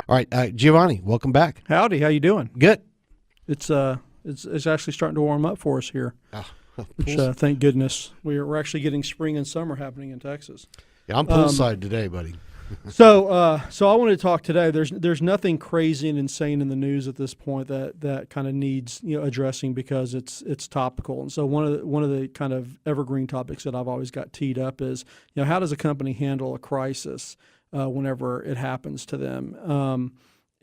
All right, Giovanni, welcome back. Howdy, how you doing? Good. It's actually starting to warm up for us here, which thank goodness we're actually getting spring and summer happening in Texas. Yeah, I'm poolside today, buddy. So I wanted to talk today. There's nothing crazy and insane in the news at this point that kind of needs addressing because it's topical. And so one of the kind of evergreen topics that I've always got teed up is how does a company handle a crisis whenever it happens to them.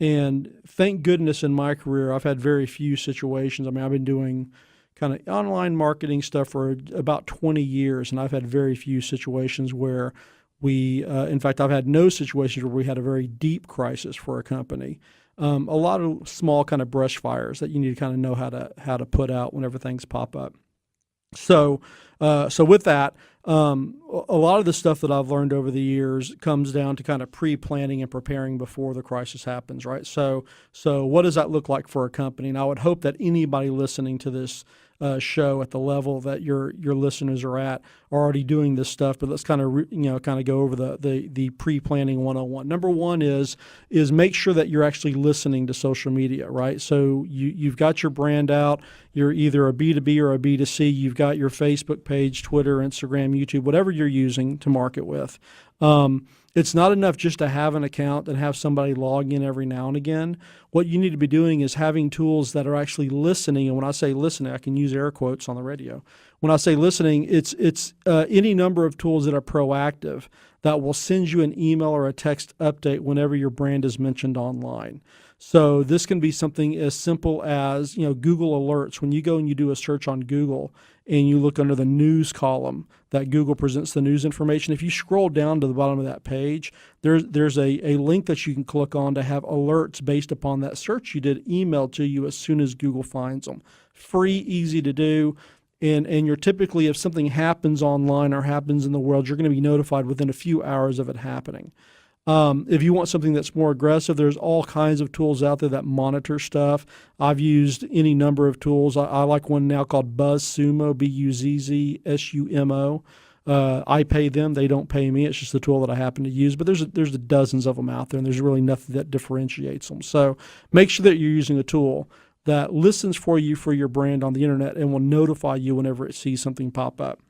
And thank goodness in my career I've had very few situations. I mean, I've been doing kind of online marketing stuff for about 20 years, and I've had very few situations where in fact, I've had no situations where we had a very deep crisis for a company. A lot of small kind of brush fires that you need to kind of know how to put out whenever things pop up. So with that, a lot of the stuff that I've learned over the years comes down to kind of pre-planning and preparing before the crisis happens, right? So what does that look like for a company? And I would hope that anybody listening to this show at the level that your listeners are at are already doing this stuff. But let's kind of go over the pre-planning 101. Number one is make sure that you're actually listening to social media, right? So you've got your brand out. You're either a B2B or a B2C. You've got your Facebook page, Twitter, Instagram, YouTube, whatever you're using to market with. It's not enough just to have an account and have somebody log in every now and again. What you need to be doing is having tools that are actually listening. And when I say listening, I can use air quotes on the radio. When I say listening, it's any number of tools that are proactive that will send you an email or a text update whenever your brand is mentioned online. So this can be something as simple as Google Alerts. When you go and you do a search on Google and you look under the news column that Google presents the news information, if you scroll down to the bottom of that page, there's a link that you can click on to have alerts based upon that search you did emailed to you as soon as Google finds them. Free, easy to do. And you're typically, if something happens online or happens in the world, you're going to be notified within a few hours of it happening. If you want something that's more aggressive, there's all kinds of tools out there that monitor stuff. I've used any number of tools. I like one now called BuzzSumo, BuzzSumo. I pay them. They don't pay me. It's just the tool that I happen to use. But there's dozens of them out there, and there's really nothing that differentiates them. So make sure that you're using a tool that listens for you for your brand on the internet and will notify you whenever it sees something pop up.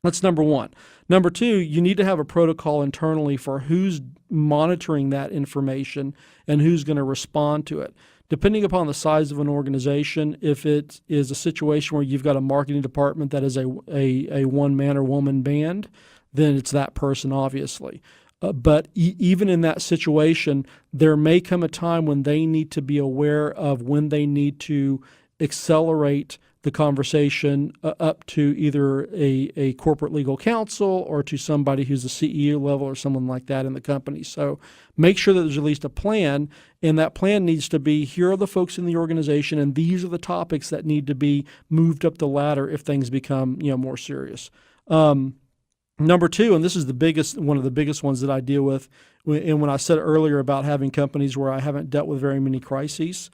That's number one. Number two, you need to have a protocol internally for who's monitoring that information and who's going to respond to it. Depending upon the size of an organization, if it is a situation where you've got a marketing department that is a one-man or woman band, then it's that person, obviously. But even in that situation, there may come a time when they need to be aware of when they need to accelerate the conversation up to either a corporate legal counsel or to somebody who's a CEO level or someone like that in the company. So make sure that there's at least a plan, and that plan needs to be, here are the folks in the organization, and these are the topics that need to be moved up the ladder if things become more serious. Number two, and this is one of the biggest ones that I deal with, and when I said earlier about having companies where I haven't dealt with very many crises,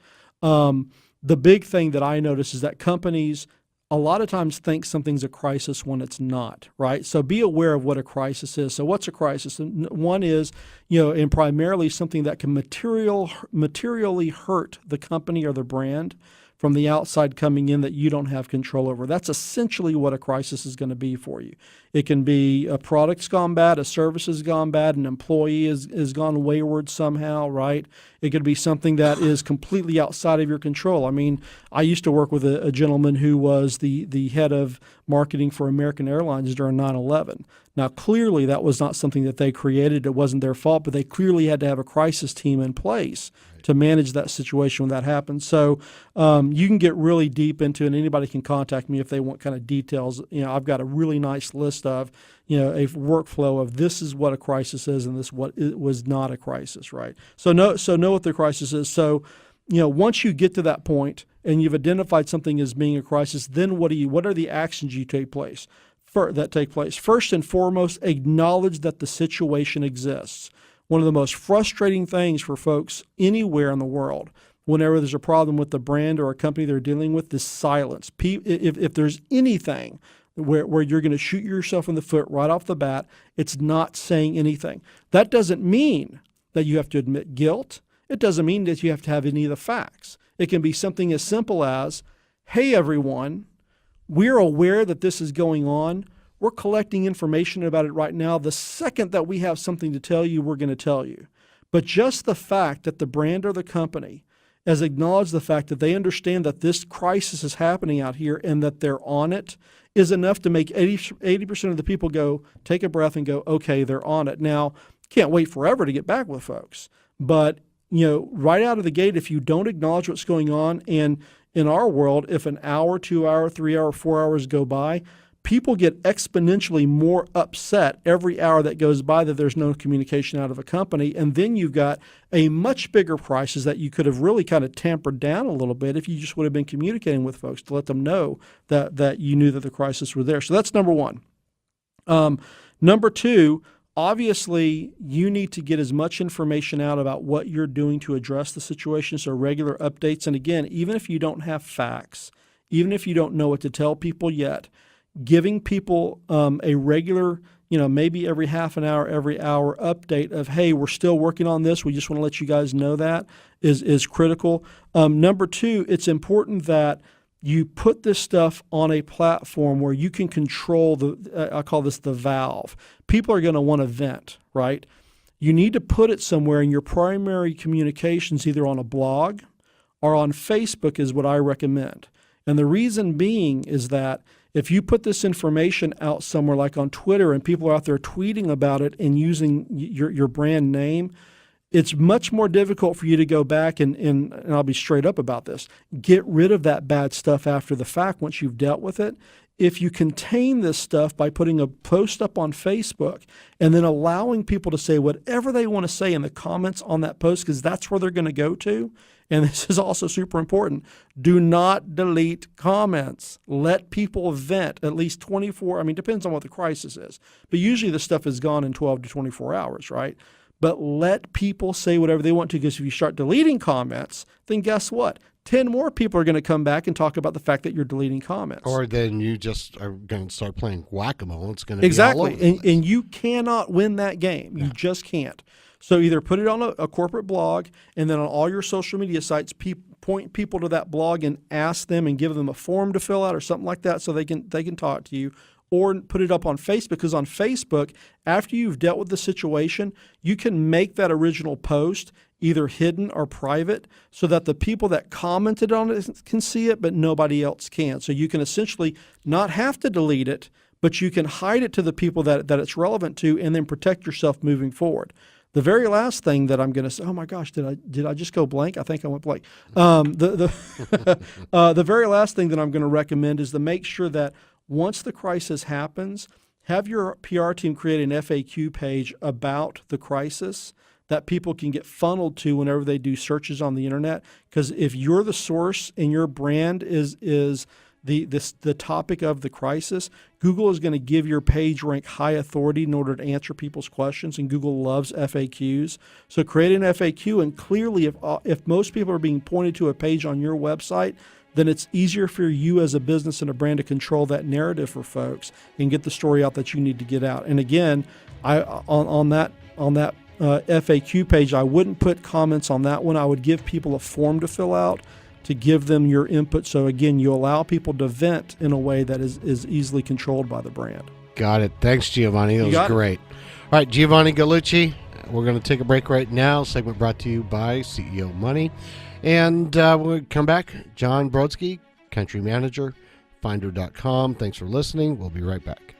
the big thing that I notice is that companies a lot of times think something's a crisis when it's not, right? So be aware of what a crisis is. So what's a crisis? One is, and primarily something that can materially hurt the company or the brand from the outside coming in that you don't have control over. That's essentially what a crisis is going to be for you. It can be a product's gone bad, a service has gone bad, an employee has gone wayward somehow, right? It could be something that is completely outside of your control. I mean, I used to work with a gentleman who was the head of marketing for American Airlines during 9/11. Now, clearly that was not something that they created. It wasn't their fault, but they clearly had to have a crisis team in place to manage that situation when that happened. So you can get really deep into it, and anybody can contact me if they want kind of details. I've got a really nice list of, a workflow of this is what a crisis is and this what it was not a crisis, right? So know what the crisis is. So, once you get to that point and you've identified something as being a crisis, then what are the actions that take place? First and foremost, acknowledge that the situation exists. One of the most frustrating things for folks anywhere in the world, whenever there's a problem with the brand or a company they're dealing with, is silence. If there's anything where you're going to shoot yourself in the foot right off the bat, it's not saying anything. That doesn't mean that you have to admit guilt. It doesn't mean that you have to have any of the facts. It can be something as simple as, hey, everyone, we're aware that this is going on. We're collecting information about it right now. The second that we have something to tell you, we're going to tell you. But just the fact that the brand or the company has acknowledged the fact that they understand that this crisis is happening out here and that they're on it is enough to make 80% of the people go, take a breath and go, okay, they're on it. Now, can't wait forever to get back with folks. But, right out of the gate, if you don't acknowledge what's going on, and in our world, if an hour, 2 hour, 3 hour, 4 hours go by, people get exponentially more upset every hour that goes by that there's no communication out of a company. And then you've got a much bigger crisis that you could have really kind of tampered down a little bit if you just would have been communicating with folks to let them know that you knew that the crisis was there. So that's number one. Number two, obviously, you need to get as much information out about what you're doing to address the situation, so regular updates. And again, even if you don't have facts, even if you don't know what to tell people yet, giving people a regular, maybe every half an hour, every hour update of, hey, we're still working on this. We just want to let you guys know that is critical. Number two, it's important that you put this stuff on a platform where you can control I call this the valve. People are going to want to vent, right? You need to put it somewhere in your primary communications, either on a blog or on Facebook is what I recommend. And the reason being is that if you put this information out somewhere like on Twitter and people are out there tweeting about it and using your brand name, it's much more difficult for you to go back and I'll be straight up about this, get rid of that bad stuff after the fact once you've dealt with it. If you contain this stuff by putting a post up on Facebook and then allowing people to say whatever they want to say in the comments on that post, because that's where they're going to go to, and this is also super important, do not delete comments. Let people vent at least 24, depends on what the crisis is, but usually the stuff is gone in 12 to 24 hours, right? But let people say whatever they want to, because if you start deleting comments, then guess what? 10 more people are going to come back and talk about the fact that you're deleting comments. Or then you just are going to start playing whack-a-mole. It's going to exactly. be all over. And you cannot win that game. You just can't. So either put it on a corporate blog, and then on all your social media sites, point people to that blog and ask them and give them a form to fill out or something like that so they can talk to you. Or put it up on Facebook, because on Facebook, after you've dealt with the situation, you can make that original post either hidden or private so that the people that commented on it can see it, but nobody else can. So you can essentially not have to delete it, but you can hide it to the people that it's relevant to and then protect yourself moving forward. The very last thing that I'm going to say, oh my gosh, did I just go blank? I think I went blank. The very last thing that I'm going to recommend is to make sure that once the crisis happens, have your PR team create an FAQ page about the crisis that people can get funneled to whenever they do searches on the internet. Because if you're the source and your brand is the topic of the crisis, Google is going to give your page rank high authority in order to answer people's questions, and Google loves FAQs. So create an FAQ, and clearly if most people are being pointed to a page on your website, then it's easier for you as a business and a brand to control that narrative for folks and get the story out that you need to get out. And again, on that FAQ page, I wouldn't put comments on that one. I would give people a form to fill out to give them your input. So again, you allow people to vent in a way that is easily controlled by the brand. Got it. Thanks, Giovanni. That was great. All right, Giovanni Gallucci, we're going to take a break right now. Segment brought to you by CEO Money. And we'll come back. John Brodsky, country manager, finder.com. Thanks for listening. We'll be right back.